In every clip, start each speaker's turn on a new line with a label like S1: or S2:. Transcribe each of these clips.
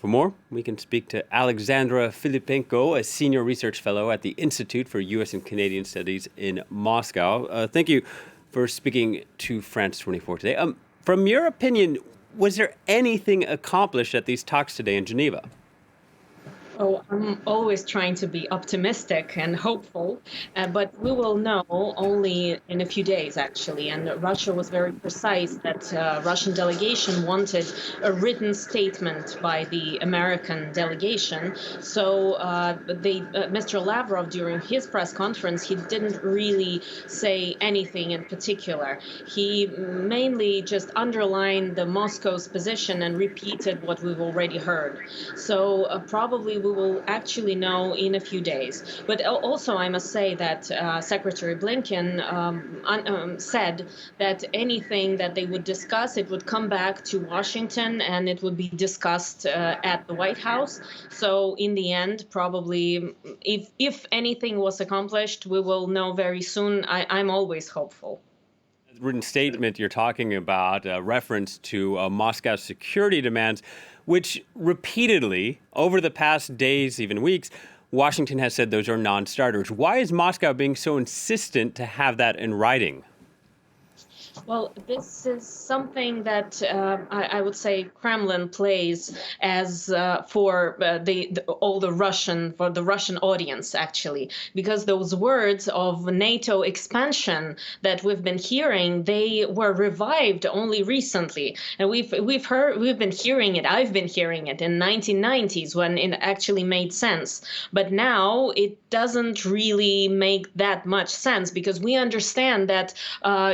S1: For more, we can speak to Alexandra Filippenko, a senior research fellow at the Institute for U.S. and Canadian Studies in Moscow. Thank you for speaking to France 24 today. From your opinion, was there anything accomplished at these talks today in Geneva?
S2: Oh, I'm always trying to be optimistic and hopeful, but we will know only in a few days, actually. And Russia was very precise that Russian delegation wanted a written statement by the American delegation. So Mr. Lavrov, during his press conference, he didn't really say anything in particular. He mainly just underlined the Moscow's position and repeated what we've already heard. So probably we will actually know in a few days. But also, I must say that Secretary Blinken said that anything that they would discuss, it would come back to Washington and it would be discussed at the White House. So in the end, probably, if anything was accomplished, we will know very soon. I'm always hopeful.
S1: Written statement you're talking about, reference to Moscow's security demands, which repeatedly, over the past days, even weeks, Washington has said those are non-starters. Why is Moscow being so insistent to have that in writing?
S2: Well, this is something that I would say Kremlin plays as for the Russian audience, actually, because those words of NATO expansion that we've been hearing, they were revived only recently, and we've been hearing it. I've been hearing it in 1990s when it actually made sense, but now it doesn't really make that much sense because we understand that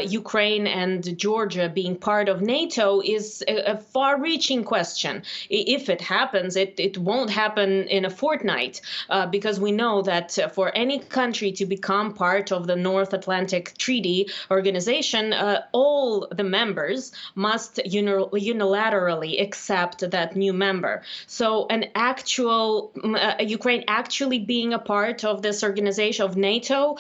S2: Ukraine and Georgia being part of NATO is a far-reaching question. If it happens, it won't happen in a fortnight because we know that for any country to become part of the North Atlantic Treaty Organization, all the members must unilaterally accept that new member. So an actual Ukraine actually being a part of this organization of NATO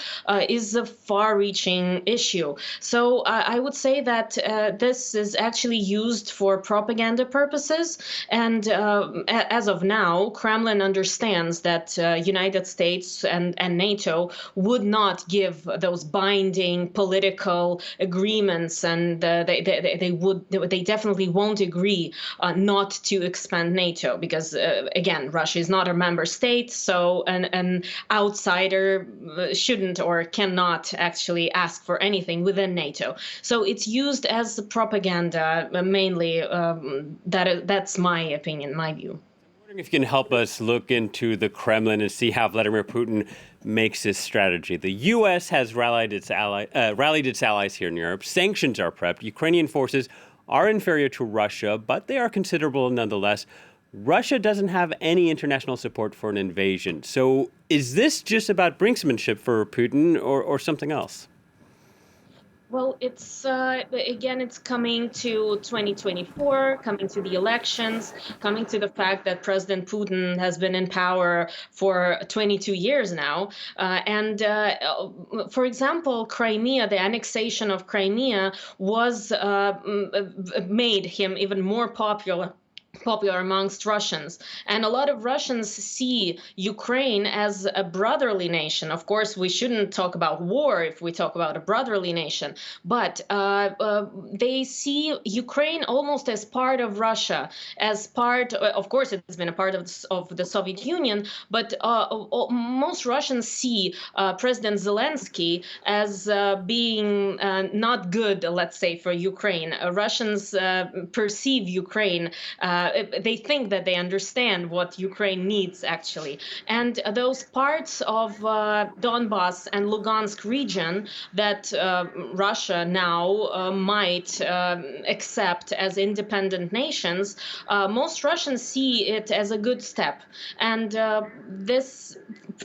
S2: is a far-reaching issue. So I would say that this is actually used for propaganda purposes. And as of now, Kremlin understands that United States and NATO would not give those binding political agreements, and they definitely won't agree not to expand NATO because again, Russia is not a member state, so an outsider shouldn't or cannot actually ask for anything within NATO. So it's used as propaganda mainly. That's my opinion, my view.
S1: I'm wondering if you can help us look into the Kremlin and see how Vladimir Putin makes his strategy. The U.S. has rallied its allies here in Europe. Sanctions are prepped. Ukrainian forces are inferior to Russia, but they are considerable nonetheless. Russia doesn't have any international support for an invasion. So is this just about brinksmanship for Putin or something else?
S2: Well, it's coming to 2024, coming to the elections, coming to the fact that President Putin has been in power for 22 years now. For example, Crimea, the annexation of Crimea was made him even more popular amongst Russians. And a lot of Russians see Ukraine as a brotherly nation. Of course, we shouldn't talk about war if we talk about a brotherly nation, but they see Ukraine almost as part of Russia, as part, of course, it's been a part of the Soviet Union, but most Russians see President Zelensky as being not good, let's say, for Ukraine. Russians perceive Ukraine they think that they understand what Ukraine needs, actually. And those parts of Donbas and Lugansk region that Russia now might accept as independent nations, most Russians see it as a good step. And this,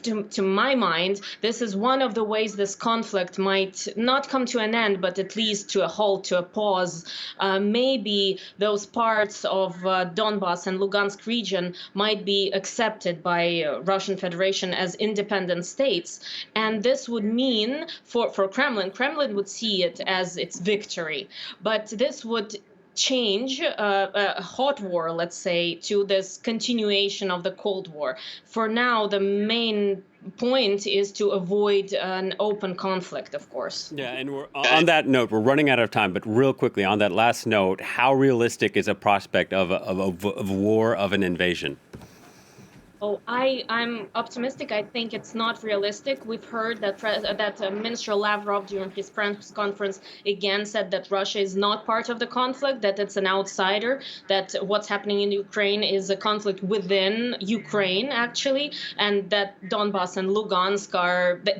S2: to my mind, this is one of the ways this conflict might not come to an end, but at least to a halt, to a pause. Maybe those parts of Donbas and Lugansk region might be accepted by Russian Federation as independent states. And this would mean for Kremlin would see it as its victory. But this would change a hot war, let's say, to this continuation of the Cold War. For now, the main point is to avoid an open conflict, of course.
S1: Yeah, and we're on that note, we're running out of time, but real quickly on that last note, how realistic is a prospect of a war, of an invasion?
S2: Oh, I'm optimistic. I think it's not realistic. We've heard that Minister Lavrov during his press conference again said that Russia is not part of the conflict, that it's an outsider, that what's happening in Ukraine is a conflict within Ukraine, actually, and that Donbass and Lugansk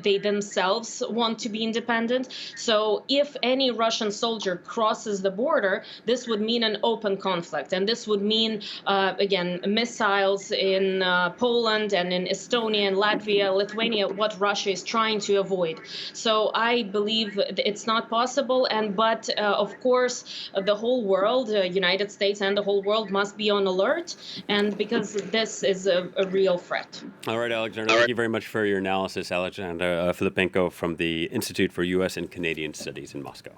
S2: they themselves want to be independent. So if any Russian soldier crosses the border, this would mean an open conflict, and this would mean, again, missiles in Poland and in Estonia and Latvia, Lithuania, what Russia is trying to avoid. So I believe it's not possible. But of course, the whole world, United States and the whole world must be on alert, and because this is a real threat.
S1: All right, Alexandra, thank you very much for your analysis. Alexandra Filippenko from the Institute for U.S. and Canadian Studies in Moscow.